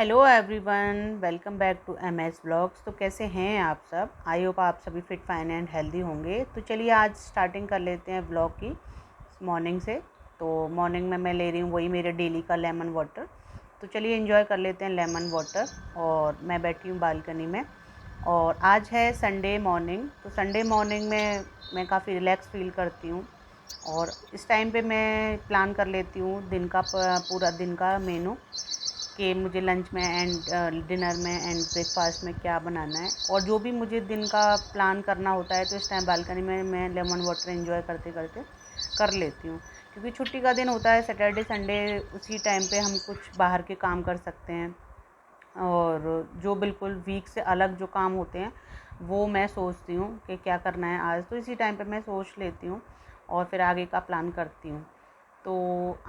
Hello everyone, welcome back to MS blogs. तो कैसे हैं आप सब? आई होप आप सभी फिट फाइन एंड हेल्दी होंगे। तो चलिए आज स्टार्टिंग कर लेते हैं ब्लॉग की मॉर्निंग से। तो मॉर्निंग में मैं ले रही हूँ वही मेरे डेली का लेमन वाटर। तो चलिए एंजॉय कर लेते हैं लेमन वाटर। और मैं बैठी हूँ बालकनी में और आज है संडे मॉर्निंग। तो संडे मॉर्निंग में मैं काफ़ी रिलैक्स फील करती हूँ और इस टाइम पे मैं प्लान कर लेती हूँ दिन का पूरा दिन का मेनू कि मुझे लंच में एंड डिनर में एंड ब्रेकफास्ट में क्या बनाना है। और जो भी मुझे दिन का प्लान करना होता है तो इस टाइम बालकनी में मैं लेमन वाटर एंजॉय करते करते कर लेती हूँ, क्योंकि छुट्टी का दिन होता है सैटरडे संडे। उसी टाइम पे हम कुछ बाहर के काम कर सकते हैं और जो बिल्कुल वीक से अलग जो काम होते हैं वो मैं सोचती हूँ कि क्या करना है आज। तो इसी टाइम पे मैं सोच लेती हूँ और फिर आगे का प्लान करती हूँ। तो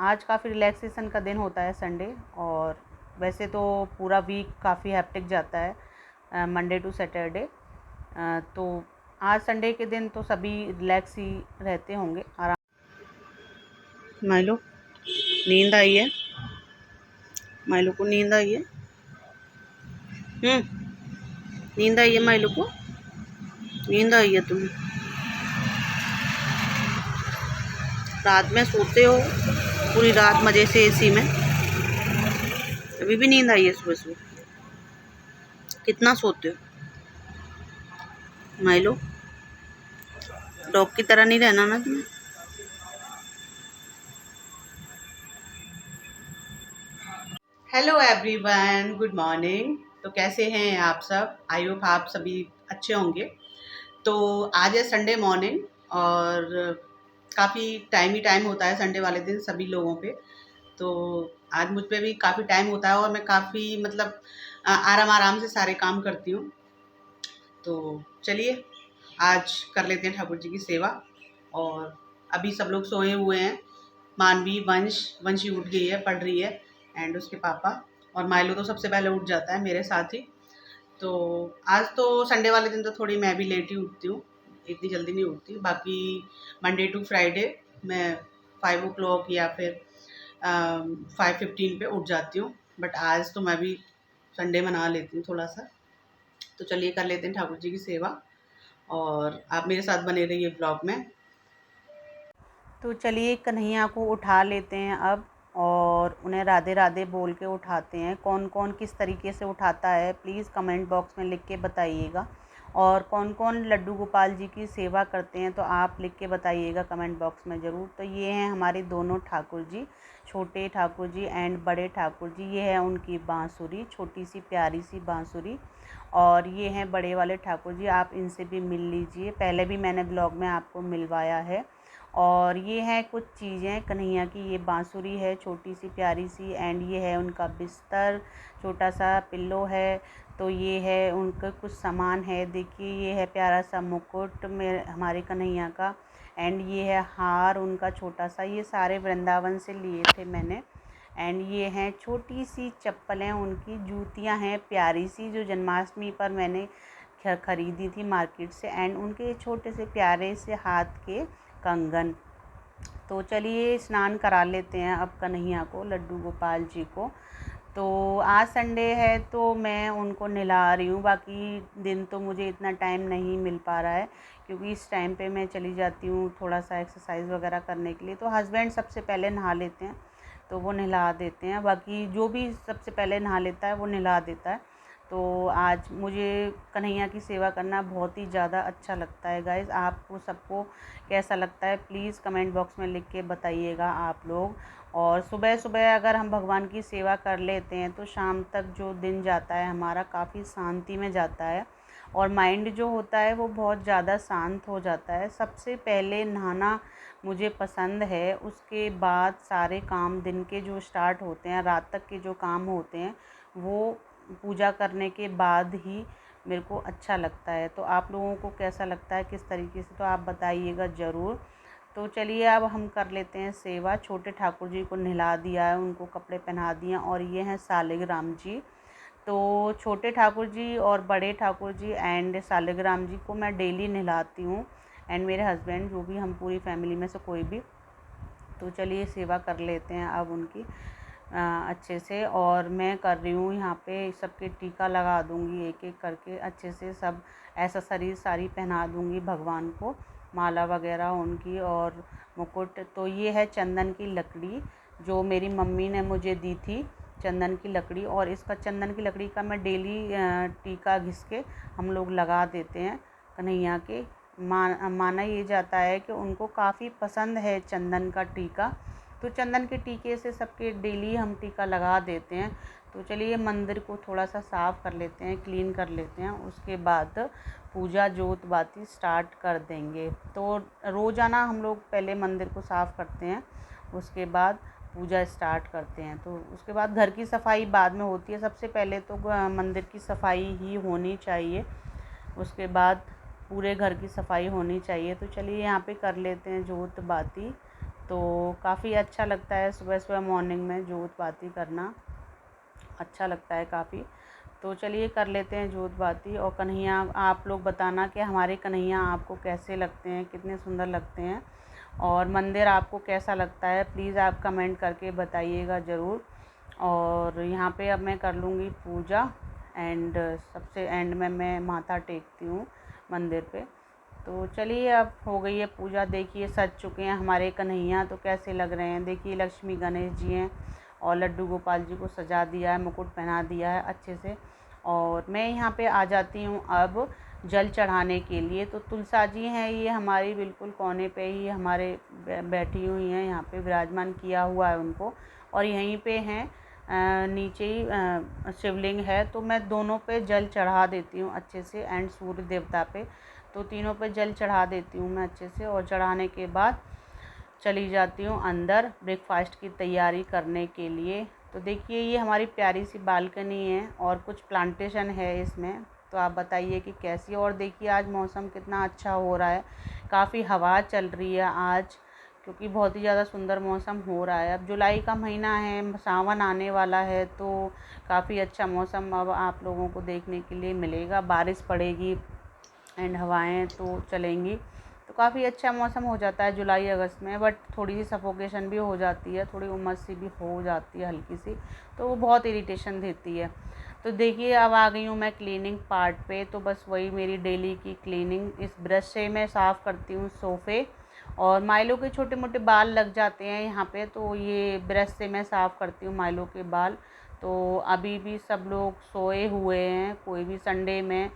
आज काफ़ी रिलैक्सेशन का दिन होता है संडे। और वैसे तो पूरा वीक काफ़ी हैप्टिक जाता है मंडे टू सैटरडे। तो आज संडे के दिन तो सभी रिलैक्स ही रहते होंगे, आराम। माइलो नींद आई है? माइलो को नींद आई है? नींद आई है माइलो को? नींद आई है तुम्हें? रात में सोते हो पूरी रात मज़े से एसी में, अभी भी नींद आई है सुबह सुबह? कितना सोते हो माइलो? डॉग की तरह नहीं रहना ना तुम्हें। Hello everyone, good morning. तो कैसे हैं आप सब? आई होप आप सभी अच्छे होंगे। तो आज है संडे मॉर्निंग और काफ़ी टाइम ही टाइम होता है संडे वाले दिन सभी लोगों पे। तो आज मुझ पे भी काफ़ी टाइम होता है और मैं काफ़ी मतलब आराम आराम से सारे काम करती हूँ। तो चलिए आज कर लेते हैं ठाकुर जी की सेवा। और अभी सब लोग सोए हुए हैं। मानवी, वंशी उठ गई है, पढ़ रही है एंड उसके पापा। और माइलो तो सबसे पहले उठ जाता है मेरे साथ ही। तो आज तो संडे वाले दिन तो थोड़ी मैं भी लेट ही उठती हूँ, इतनी जल्दी नहीं उठती। बाकी मंडे टू फ्राइडे मैं 5 o'clock या फिर 5:15 पे उठ जाती हूँ। बट आज तो मैं भी संडे मना लेती हूँ थोड़ा सा। तो चलिए कर लेते हैं ठाकुर जी की सेवा और आप मेरे साथ बने रहिए ब्लॉग में। तो चलिए कन्हैया को उठा लेते हैं अब और उन्हें राधे राधे बोल के उठाते हैं। कौन कौन किस तरीके से उठाता है प्लीज़ कमेंट बॉक्स में लिख के बताइएगा। और कौन कौन लड्डू गोपाल जी की सेवा करते हैं तो आप लिख के बताइएगा कमेंट बॉक्स में ज़रूर। तो ये हैं हमारे दोनों ठाकुर जी, छोटे ठाकुर जी एंड बड़े ठाकुर जी। ये है उनकी बांसुरी, छोटी सी प्यारी सी बांसुरी। और ये हैं बड़े वाले ठाकुर जी, आप इनसे भी मिल लीजिए, पहले भी मैंने ब्लॉग में आपको मिलवाया है। और ये हैं कुछ चीज़ें कन्हैया की। ये बांसुरी है छोटी सी प्यारी सी एंड ये है उनका बिस्तर, छोटा सा पिल्लो है। तो ये है उनका कुछ सामान है, देखिए ये है प्यारा सा मुकुट में हमारे कन्हैया का। एंड ये है हार उनका छोटा सा, ये सारे वृंदावन से लिए थे मैंने। एंड ये हैं छोटी सी चप्पलें उनकी, जूतियां हैं प्यारी सी जो जन्माष्टमी पर मैंने खरीदी थी मार्केट से। एंड उनके छोटे से प्यारे से हाथ के कंगन। तो चलिए स्नान करा लेते हैं अब कन्हैया को, लड्डू गोपाल जी को। तो आज संडे है तो मैं उनको नहला रही हूँ। बाकी दिन तो मुझे इतना टाइम नहीं मिल पा रहा है क्योंकि इस टाइम पे मैं चली जाती हूँ थोड़ा सा एक्सरसाइज वगैरह करने के लिए। तो हस्बैंड सबसे पहले नहा लेते हैं तो वो नहला देते हैं, बाकी जो भी सबसे पहले नहा लेता है वो नहला देता है। तो आज मुझे कन्हैया की सेवा करना बहुत ही ज़्यादा अच्छा लगता है गाइज़। आपको सबको कैसा लगता है प्लीज़ कमेंट बॉक्स में लिख के बताइएगा आप लोग। और सुबह सुबह अगर हम भगवान की सेवा कर लेते हैं तो शाम तक जो दिन जाता है हमारा काफ़ी शांति में जाता है और माइंड जो होता है वो बहुत ज़्यादा शांत हो जाता है। सबसे पहले नहाना मुझे पसंद है, उसके बाद सारे काम दिन के जो स्टार्ट होते हैं, रात तक के जो काम होते हैं वो पूजा करने के बाद ही मेरे को अच्छा लगता है। तो आप लोगों को कैसा लगता है किस तरीके से, तो आप बताइएगा ज़रूर। तो चलिए अब हम कर लेते हैं सेवा। छोटे ठाकुर जी को नहला दिया है, उनको कपड़े पहना दिए और ये हैं सालिग्राम जी। तो छोटे ठाकुर जी और बड़े ठाकुर जी एंड सालिग्राम जी को मैं डेली नहलाती हूँ एंड मेरे हस्बैंड, जो भी हम पूरी फैमिली में से कोई भी। तो चलिए सेवा कर लेते हैं अब उनकी। अच्छे से। और मैं कर रही हूँ यहाँ पे सबके टीका लगा दूँगी एक एक करके अच्छे से, सब एक्सेसरीज सारी पहना दूँगी भगवान को, माला वगैरह उनकी और मुकुट। तो ये है चंदन की लकड़ी जो मेरी मम्मी ने मुझे दी थी, चंदन की लकड़ी। और इसका चंदन की लकड़ी का मैं डेली टीका घिस के हम लोग लगा देते हैं कन्हैया के। माना ये जाता है कि उनको काफ़ी पसंद है चंदन का टीका, तो चंदन के टीके से सबके डेली हम टीका लगा देते हैं। तो चलिए मंदिर को थोड़ा सा साफ़ कर लेते हैं, क्लीन कर लेते हैं, उसके बाद पूजा जोत बाती स्टार्ट कर देंगे। तो रोज़ाना हम लोग पहले मंदिर को साफ़ करते हैं, उसके बाद पूजा स्टार्ट करते हैं। तो उसके बाद घर की सफाई बाद में होती है, सबसे पहले तो मंदिर की सफाई ही होनी चाहिए, उसके बाद पूरे घर की सफाई होनी चाहिए। तो चलिए यहाँ पे कर लेते हैं जोत बाती। तो काफ़ी अच्छा लगता है सुबह सुबह मॉर्निंग में जोत बाती करना, अच्छा लगता है काफ़ी। तो चलिए कर लेते हैं जोत बाती। और कन्हैया, आप लोग बताना कि हमारे कन्हैया आपको कैसे लगते हैं, कितने सुंदर लगते हैं, और मंदिर आपको कैसा लगता है, प्लीज़ आप कमेंट करके बताइएगा ज़रूर। और यहाँ पे अब मैं कर लूँगी पूजा एंड सबसे एंड में मैं माथा टेकती हूँ मंदिर पे। तो चलिए अब हो गई है पूजा। देखिए सज चुके हैं हमारे कन्हैया, तो कैसे लग रहे हैं। देखिए लक्ष्मी गणेश जी हैं और लड्डू गोपाल जी को सजा दिया है, मुकुट पहना दिया है अच्छे से। और मैं यहाँ पे आ जाती हूँ अब जल चढ़ाने के लिए। तो तुलसा जी हैं ये हमारी बिल्कुल कोने पे ही हमारे बैठी हुई हैं, यहाँ पे विराजमान किया हुआ है उनको। और यहीं पे हैं नीचे ही शिवलिंग है। तो मैं दोनों पे जल चढ़ा देती हूँ अच्छे से, एंड सूर्य देवता पे, तो तीनों पे जल चढ़ा देती हूँ मैं अच्छे से। और चढ़ाने के बाद चली जाती हूँ अंदर ब्रेकफास्ट की तैयारी करने के लिए। तो देखिए ये हमारी प्यारी सी बालकनी है और कुछ प्लांटेशन है इसमें, तो आप बताइए कि कैसी। और देखिए आज मौसम कितना अच्छा हो रहा है, काफ़ी हवा चल रही है आज, क्योंकि बहुत ही ज़्यादा सुंदर मौसम हो रहा है। अब जुलाई का महीना है, सावन आने वाला है, तो काफ़ी अच्छा मौसम अब आप लोगों को देखने के लिए मिलेगा। बारिश पड़ेगी एंड हवाएं तो चलेंगी, तो काफ़ी अच्छा मौसम हो जाता है जुलाई अगस्त में। बट थोड़ी सी सफोकेशन भी हो जाती है, थोड़ी उमस सी भी हो जाती है हल्की सी, तो वो बहुत इरिटेशन देती है। तो देखिए अब आ गई हूँ मैं क्लीनिंग पार्ट पे। तो बस वही मेरी डेली की क्लीनिंग, इस ब्रश से मैं साफ़ करती हूँ सोफ़े। और माइलो के छोटे मोटे बाल लग जाते हैं यहाँ पे, तो ये ब्रश से मैं साफ़ करती हूँ माइलो के बाल। तो अभी भी सब लोग सोए हुए हैं, कोई भी संडे में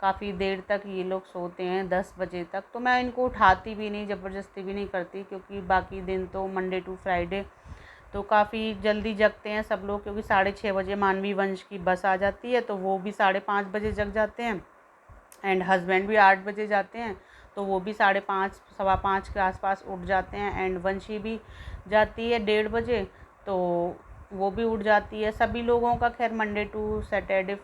काफ़ी देर तक ये लोग सोते हैं 10 बजे तक। तो मैं इनको उठाती भी नहीं, ज़बरदस्ती भी नहीं करती, क्योंकि बाकी दिन तो मंडे टू फ्राइडे तो काफ़ी जल्दी जगते हैं सब लोग, क्योंकि 6:30 बजे मानवी वंश की बस आ जाती है, तो वो भी 5:30 बजे जग जाते हैं। एंड हस्बैंड भी 8 बजे जाते हैं, तो वो भी 5:30 5:15 के आसपास उठ जाते हैं। एंड वंशी भी जाती है 1:30 बजे, तो वो भी उठ जाती है। सभी लोगों का खैर मंडे टू सैटरडे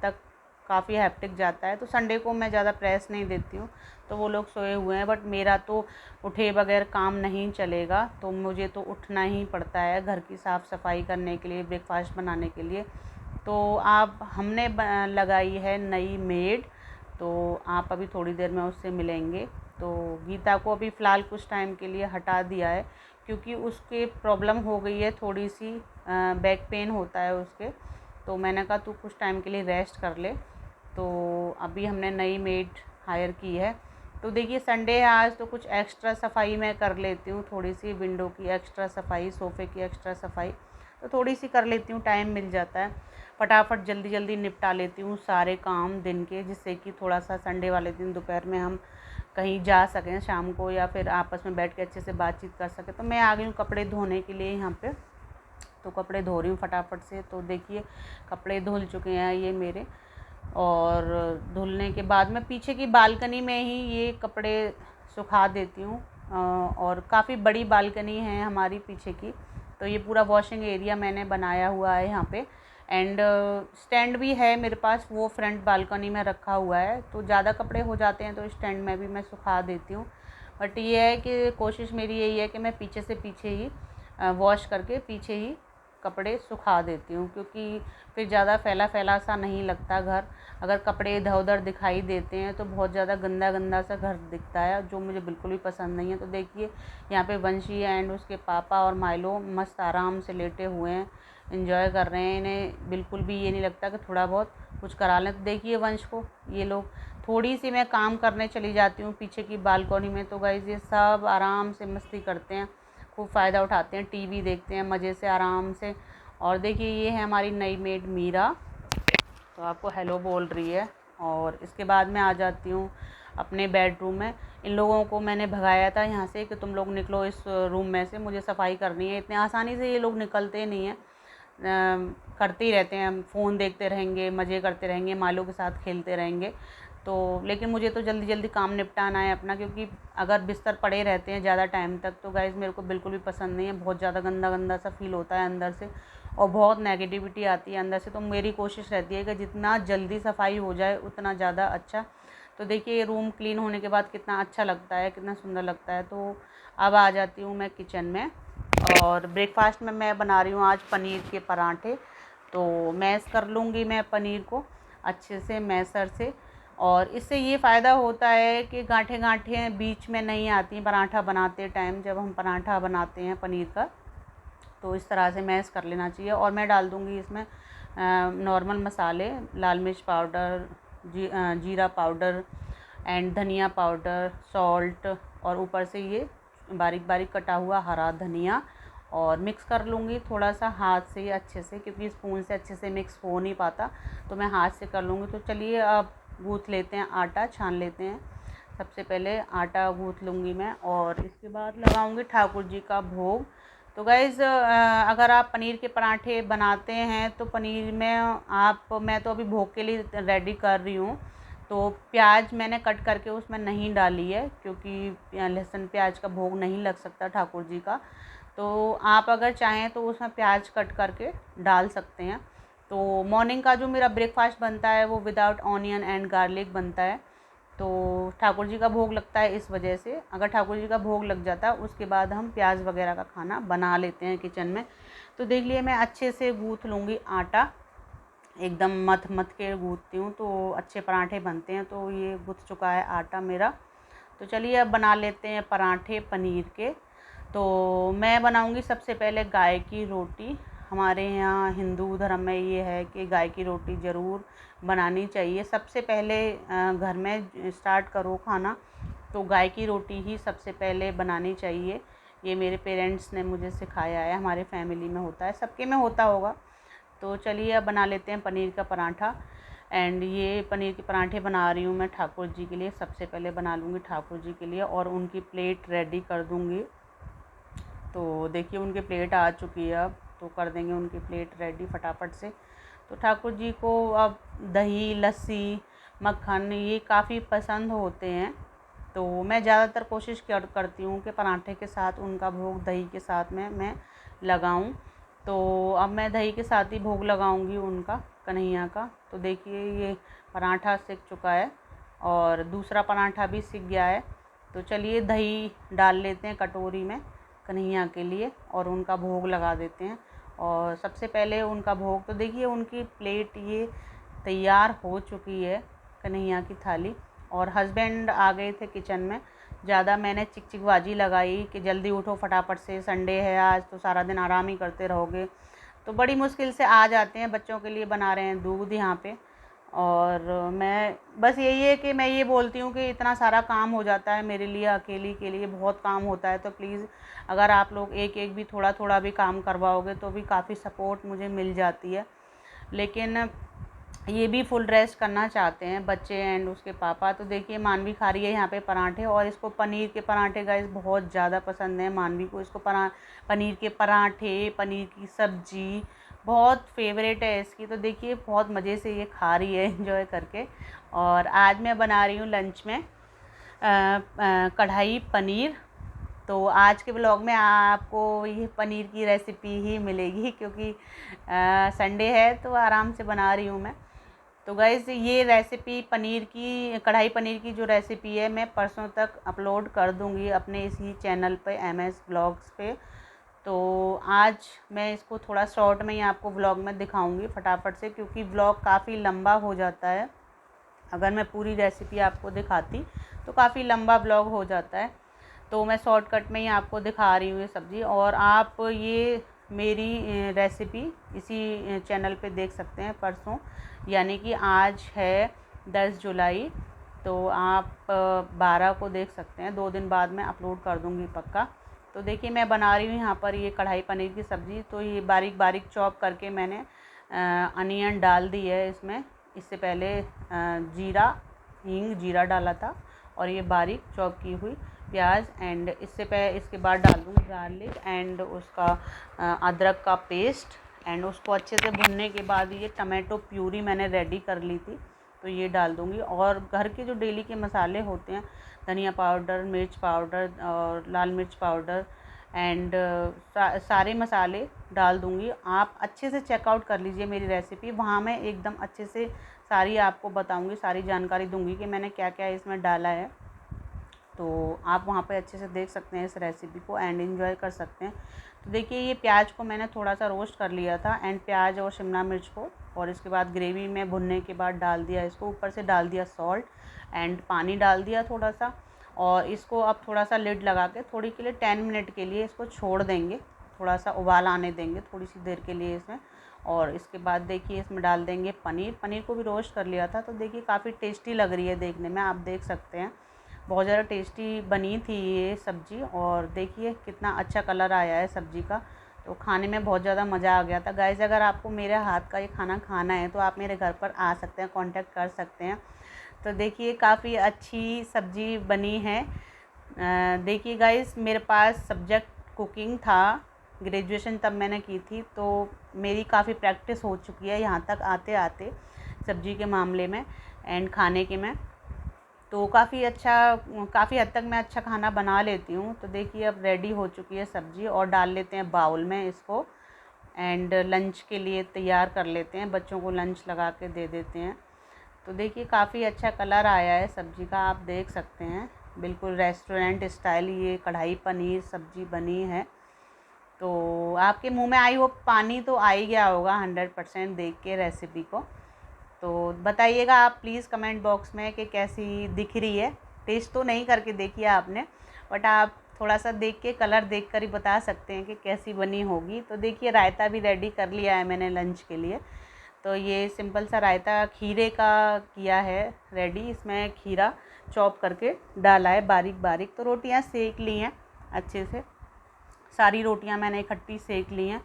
तक काफ़ी हैप्टिक जाता है, तो संडे को मैं ज़्यादा प्रेस नहीं देती हूँ, तो वो लोग सोए हुए हैं। बट मेरा तो उठे बगैर काम नहीं चलेगा, तो मुझे तो उठना ही पड़ता है घर की साफ़ सफाई करने के लिए, ब्रेकफास्ट बनाने के लिए। तो आप हमने लगाई है नई मेड, तो आप अभी थोड़ी देर में उससे मिलेंगे। तो गीता को अभी फ़िलहाल कुछ टाइम के लिए हटा दिया है, क्योंकि उसके प्रॉब्लम हो गई है थोड़ी सी, बैक पेन होता है उसके, तो मैंने कहा तू कुछ टाइम के लिए रेस्ट कर ले। तो अभी हमने नई मेड हायर की है। तो देखिए संडे है आज, तो कुछ एक्स्ट्रा सफाई मैं कर लेती हूँ, थोड़ी सी विंडो की एक्स्ट्रा सफाई, सोफ़े की एक्स्ट्रा सफाई, तो थोड़ी सी कर लेती हूँ, टाइम मिल जाता है। फटाफट जल्दी जल्दी निपटा लेती हूँ सारे काम दिन के, जिससे कि थोड़ा सा संडे वाले दिन दोपहर में हम कहीं जा सकें शाम को, या फिर आपस में बैठ के अच्छे से बातचीत कर सकें। तो मैं आ गई हूँ कपड़े धोने के लिए यहाँ पे, तो कपड़े धो रही हूँ फटाफट से। तो देखिए कपड़े धुल चुके हैं ये मेरे, और धुलने के बाद मैं पीछे की बालकनी में ही ये कपड़े सुखा देती हूँ। और काफ़ी बड़ी बालकनी है हमारी पीछे की, तो ये पूरा वॉशिंग एरिया मैंने बनाया हुआ है यहाँ पे। एंड स्टैंड भी है मेरे पास, वो फ्रंट बालकनी में रखा हुआ है, तो ज़्यादा कपड़े हो जाते हैं तो स्टैंड में भी मैं सुखा देती हूँ। बट ये है कि कोशिश मेरी यही है कि मैं पीछे से पीछे ही वॉश करके पीछे ही कपड़े सुखा देती हूँ, क्योंकि फिर ज़्यादा फैला फैला सा नहीं लगता घर। अगर कपड़े इधर उधर दिखाई देते हैं तो बहुत ज़्यादा गंदा गंदा सा घर दिखता है, जो मुझे बिल्कुल भी पसंद नहीं है। तो देखिए यहाँ पे वंशी एंड उसके पापा और माइलो मस्त आराम से लेटे हुए हैं, इंजॉय कर रहे हैं। इन्हें बिल्कुल भी ये नहीं लगता कि थोड़ा बहुत कुछ करा लें। तो देखिए वंश को ये लोग, थोड़ी सी मैं काम करने चली जाती हूँ पीछे की बालकनी में, तो गाइस ये सब आराम से मस्ती करते हैं, खूब फ़ायदा उठाते हैं, टीवी देखते हैं मज़े से आराम से। और देखिए ये है हमारी नई मेड मीरा, तो आपको हेलो बोल रही है। और इसके बाद मैं आ जाती हूँ अपने बेडरूम में। इन लोगों को मैंने भगाया था यहाँ से कि तुम लोग निकलो इस रूम में से, मुझे सफाई करनी है। इतने आसानी से ये लोग निकलते नहीं हैं, करते ही रहते हैं, फ़ोन देखते रहेंगे, मज़े करते रहेंगे, मालों के साथ खेलते रहेंगे। तो लेकिन मुझे तो जल्दी जल्दी काम निपटाना है अपना, क्योंकि अगर बिस्तर पड़े रहते हैं ज़्यादा टाइम तक तो गाइज़ मेरे को बिल्कुल भी पसंद नहीं है। बहुत ज़्यादा गंदा गंदा सा फील होता है अंदर से, और बहुत नेगेटिविटी आती है अंदर से। तो मेरी कोशिश रहती है कि जितना जल्दी सफाई हो जाए उतना ज़्यादा अच्छा। तो देखिए ये रूम क्लीन होने के बाद कितना अच्छा लगता है, कितना सुंदर लगता है। तो अब आ जाती हूँ मैं किचन में, और ब्रेकफास्ट में मैं बना रही हूँ आज पनीर के पराठे। तो मैश कर लूँगी मैं पनीर को अच्छे से मैसर से, और इससे ये फ़ायदा होता है कि गांठें गांठें बीच में नहीं आती पराठा बनाते टाइम। जब हम पराठा बनाते हैं पनीर का तो इस तरह से मैश कर लेना चाहिए। और मैं डाल दूँगी इसमें नॉर्मल मसाले, लाल मिर्च पाउडर, जीरा पाउडर एंड धनिया पाउडर, सॉल्ट, और ऊपर से ये बारीक बारीक कटा हुआ हरा धनिया, और मिक्स कर लूँगी थोड़ा सा हाथ से अच्छे से, क्योंकि स्पून से अच्छे से मिक्स हो नहीं पाता, तो मैं हाथ से कर लूँगी। तो चलिए अब गूँथ लेते हैं आटा, छान लेते हैं। सबसे पहले आटा गूँथ लूँगी मैं, और इसके बाद लगाऊँगी ठाकुर जी का भोग। तो गाइज़ अगर आप पनीर के पराठे बनाते हैं तो पनीर में मैं तो अभी भोग के लिए रेडी कर रही हूँ। तो प्याज मैंने कट करके उसमें नहीं डाली है, क्योंकि लहसुन प्याज का भोग नहीं लग सकता ठाकुर जी का। तो आप अगर चाहें तो उसमें प्याज कट करके डाल सकते हैं। तो मॉर्निंग का जो मेरा ब्रेकफास्ट बनता है वो विदाउट ऑनियन एंड गार्लिक बनता है। तो ठाकुर जी का भोग लगता है इस वजह से। अगर ठाकुर जी का भोग लग जाता है उसके बाद हम प्याज वगैरह का खाना बना लेते हैं किचन में। तो देख लिए मैं अच्छे से गूँथ लूँगी आटा, एकदम मथ मथ के गूँथती हूँ तो अच्छे पराठे बनते हैं। तो ये गूँथ चुका है आटा मेरा। तो चलिए अब बना लेते हैं पराठे पनीर के। तो मैं बनाऊँगी सबसे पहले गाय की रोटी। हमारे यहाँ हिंदू धर्म में ये है कि गाय की रोटी ज़रूर बनानी चाहिए। सबसे पहले घर में स्टार्ट करो खाना तो गाय की रोटी ही सबसे पहले बनानी चाहिए। ये मेरे पेरेंट्स ने मुझे सिखाया है, हमारे फैमिली में होता है, सबके में होता होगा। तो चलिए अब बना लेते हैं पनीर का पराठा। एंड ये पनीर के पराठे बना रही हूँ मैं ठाकुर जी के लिए। सबसे पहले बना लूँगी ठाकुर जी के लिए और उनकी प्लेट रेडी कर दूँगी। तो देखिए उनकी प्लेट आ चुकी है, अब तो कर देंगे उनकी प्लेट रेडी फटाफट से। तो ठाकुर जी को अब दही, लस्सी, मक्खन ये काफ़ी पसंद होते हैं। तो मैं ज़्यादातर कोशिश करती हूँ कि पराठे के साथ उनका भोग दही के साथ में मैं लगाऊँ। तो अब मैं दही के साथ ही भोग लगाऊंगी उनका, कन्हैया का। तो देखिए ये पराठा सिक चुका है और दूसरा पराठा भी सिक गया है। तो चलिए दही डाल लेते हैं कटोरी में कन्हैया के लिए और उनका भोग लगा देते हैं। और सबसे पहले उनका भोग, तो देखिए उनकी प्लेट ये तैयार हो चुकी है, कन्हैया की थाली। और हस्बैंड आ गए थे किचन में। ज़्यादा मैंने चिकचिकबाजी लगाई कि जल्दी उठो फटाफट से, संडे है आज तो सारा दिन आराम ही करते रहोगे। तो बड़ी मुश्किल से आ जाते हैं, बच्चों के लिए बना रहे हैं दूध यहाँ पे। और मैं बस यही है कि मैं ये बोलती हूँ कि इतना सारा काम हो जाता है मेरे लिए, अकेली के लिए बहुत काम होता है। तो प्लीज़ अगर आप लोग एक एक भी थोड़ा थोड़ा भी काम करवाओगे तो भी काफ़ी सपोर्ट मुझे मिल जाती है। लेकिन ये भी फुल रेस्ट करना चाहते हैं बच्चे एंड उसके पापा। तो देखिए मानवी खा रही है यहाँ पे पराठे, और इसको पनीर के पराठे गाइस बहुत ज़्यादा पसंद है मानवी को। इसको पनीर के पराठे, पनीर की सब्ज़ी बहुत फेवरेट है इसकी। तो देखिए बहुत मज़े से ये खा रही है एंजॉय करके। और आज मैं बना रही हूँ लंच में कढ़ाई पनीर। तो आज के ब्लॉग में आपको ये पनीर की रेसिपी ही मिलेगी, क्योंकि संडे है तो आराम से बना रही हूँ मैं। तो गाइज़ ये रेसिपी पनीर की, कढ़ाई पनीर की जो रेसिपी है मैं परसों तक अपलोड कर दूँगी अपने इसी चैनल पे MS ब्लॉग्स पे। तो आज मैं इसको थोड़ा शॉर्ट में ही आपको व्लॉग में दिखाऊंगी फटाफट से, क्योंकि व्लॉग काफ़ी लंबा हो जाता है। अगर मैं पूरी रेसिपी आपको दिखाती तो काफ़ी लंबा व्लॉग हो जाता है, तो मैं शॉर्टकट में ही आपको दिखा रही हूँ ये सब्ज़ी। और आप ये मेरी रेसिपी इसी चैनल पे देख सकते हैं परसों, यानी कि आज है 10 जुलाई, तो आप 12 को देख सकते हैं। 2 दिन बाद मैं अपलोड कर दूँगी पक्का। तो देखिए मैं बना रही हूँ यहाँ पर ये कढ़ाई पनीर की सब्ज़ी। तो ये बारीक बारीक चॉप करके मैंने अनियन डाल दी है इसमें। इससे पहले जीरा हींग जीरा डाला था, और ये बारीक चॉप की हुई प्याज, एंड इसके बाद डाल दूँगी गार्लिक एंड उसका अदरक का पेस्ट, एंड उसको अच्छे से भुनने के बाद ये टमाटो प्यूरी मैंने रेडी कर ली थी, तो ये डाल दूँगी। और घर के जो डेली के मसाले होते हैं, धनिया पाउडर, मिर्च पाउडर और लाल मिर्च पाउडर एंड सारे मसाले डाल दूँगी। आप अच्छे से चेकआउट कर लीजिए मेरी रेसिपी, वहाँ मैं एकदम अच्छे से सारी आपको बताऊँगी, सारी जानकारी दूँगी कि मैंने क्या क्या इसमें डाला है। तो आप वहाँ पे अच्छे से देख सकते हैं इस रेसिपी को एंड एंजॉय कर सकते हैं। तो देखिए ये प्याज को मैंने थोड़ा सा रोस्ट कर लिया था, एंड प्याज और शिमला मिर्च को, और इसके बाद ग्रेवी में भुनने के बाद डाल दिया इसको, ऊपर से डाल दिया सॉल्ट एंड पानी डाल दिया थोड़ा सा, और इसको अब थोड़ा सा लिड लगा के थोड़ी के लिए 10 मिनट के लिए इसको छोड़ देंगे, थोड़ा सा उबाल आने देंगे थोड़ी सी देर के लिए इसमें। और इसके बाद देखिए इसमें डाल देंगे पनीर को भी रोस्ट कर लिया था। तो देखिए काफ़ी टेस्टी लग रही है देखने में, आप देख सकते हैं बहुत ज़्यादा टेस्टी बनी थी ये सब्ज़ी। और देखिए कितना अच्छा कलर आया है सब्ज़ी का, तो खाने में बहुत ज़्यादा मज़ा आ गया था। गाइस अगर आपको मेरे हाथ का ये खाना खाना है तो आप मेरे घर पर आ सकते हैं, कांटेक्ट कर सकते हैं। तो देखिए काफ़ी अच्छी सब्ज़ी बनी है। देखिए गाइस मेरे पास सब्जेक्ट कुकिंग था, ग्रेजुएशन तब मैंने की थी, तो मेरी काफ़ी प्रैक्टिस हो चुकी है यहाँ तक आते आते सब्ज़ी के मामले में एंड खाने के में। तो काफ़ी हद तक मैं अच्छा खाना बना लेती हूँ। तो देखिए अब रेडी हो चुकी है सब्ज़ी, और डाल लेते हैं बाउल में इसको, एंड लंच के लिए तैयार कर लेते हैं, बच्चों को लंच लगा के दे देते हैं। तो देखिए काफ़ी अच्छा कलर आया है सब्ज़ी का, आप देख सकते हैं बिल्कुल रेस्टोरेंट स्टाइल ये कढ़ाई पनीर सब्ज़ी बनी है। तो आपके मुंह में आई होप पानी तो आ ही गया होगा 100% देख के रेसिपी को। तो बताइएगा आप प्लीज़ कमेंट बॉक्स में कि कैसी दिख रही है। टेस्ट तो नहीं करके देखिए आपने, बट आप थोड़ा सा देख के कलर देख कर ही बता सकते हैं कि कैसी बनी होगी। तो देखिए रायता भी रेडी कर लिया है मैंने लंच के लिए। तो ये सिंपल सा रायता खीरे का किया है रेडी, इसमें खीरा चॉप करके डाला है बारीक बारीक। तो रोटियां सेक ली हैं अच्छे से, सारी रोटियां मैंने इकट्ठी सेक ली हैं।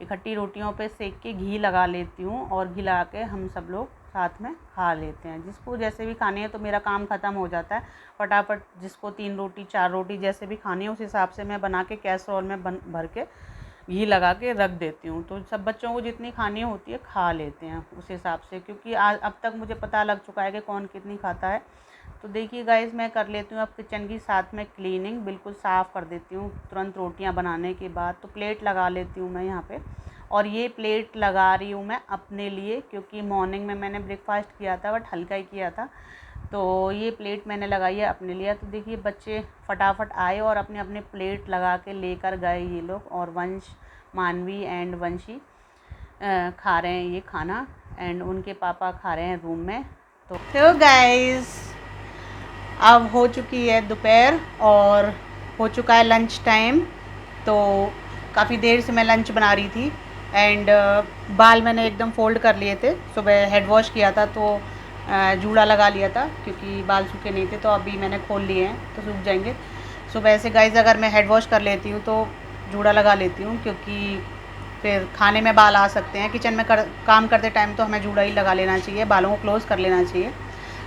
इकट्ठी रोटियों पे सेक के घी लगा लेती हूँ, और घी लगा के हम सब लोग साथ में खा लेते हैं। जिसको जैसे भी खानी है, तो मेरा काम ख़त्म हो जाता है फटाफट। जिसको 3 रोटी 4 रोटी जैसे भी खानी है उस हिसाब से मैं बना के कैसरोल में भर के घी लगा के रख देती हूँ। तो सब बच्चों को जितनी खानी होती है खा लेते हैं उस हिसाब से, क्योंकि अब तक मुझे पता लग चुका है कि कौन कितनी खाता है। तो देखिए गाइस मैं कर लेती हूँ अब किचन की साथ में क्लीनिंग, बिल्कुल साफ़ कर देती हूँ तुरंत रोटियाँ बनाने के बाद। तो प्लेट लगा लेती हूँ मैं यहाँ पे, और ये प्लेट लगा रही हूँ मैं अपने लिए, क्योंकि मॉर्निंग में मैंने ब्रेकफास्ट किया था बट हल्का ही किया था। तो ये प्लेट मैंने लगाई है अपने लिए। तो देखिए बच्चे फटाफट आए और अपने अपने प्लेट लगा के लेकर गए ये लोग, और वंश मानवी एंड वंशी खा रहे हैं ये खाना, एंड उनके पापा खा रहे हैं रूम में। तो गाइस अब हो चुकी है दोपहर और हो चुका है लंच टाइम। तो काफ़ी देर से मैं लंच बना रही थी, एंड बाल मैंने एकदम फ़ोल्ड कर लिए थे। सुबह हेड वॉश किया था तो जूड़ा लगा लिया था, क्योंकि बाल सूखे नहीं थे। तो अभी मैंने खोल लिए हैं तो सूख जाएंगे। सुबह से गाइस अगर मैं हेड वॉश कर लेती हूँ तो जूड़ा लगा लेती हूँ, क्योंकि फिर खाने में बाल आ सकते हैं। किचन में काम करते टाइम तो हमें जूड़ा ही लगा लेना चाहिए, बालों को क्लोज़ कर लेना चाहिए।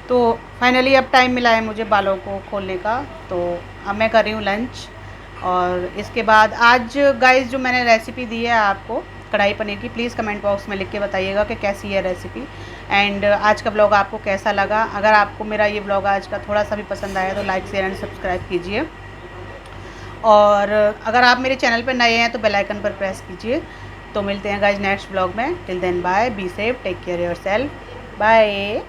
तो फाइनली अब टाइम मिला है मुझे बालों को खोलने का। तो अब मैं कर रही हूँ लंच, और इसके बाद आज गाइस जो मैंने रेसिपी दी है आपको कढ़ाई पनीर की, प्लीज़ कमेंट बॉक्स में लिख के बताइएगा कि कैसी है रेसिपी, एंड आज का ब्लॉग आपको कैसा लगा। अगर आपको मेरा ये ब्लॉग आज का थोड़ा सा भी पसंद आया तो लाइक शेयर एंड सब्सक्राइब कीजिए, और अगर आप मेरे चैनल पर नए हैं तो बेल आइकन पर प्रेस कीजिए। तो मिलते हैं गाइस नेक्स्ट ब्लॉग में। Till then bye, be safe, take care yourself, bye.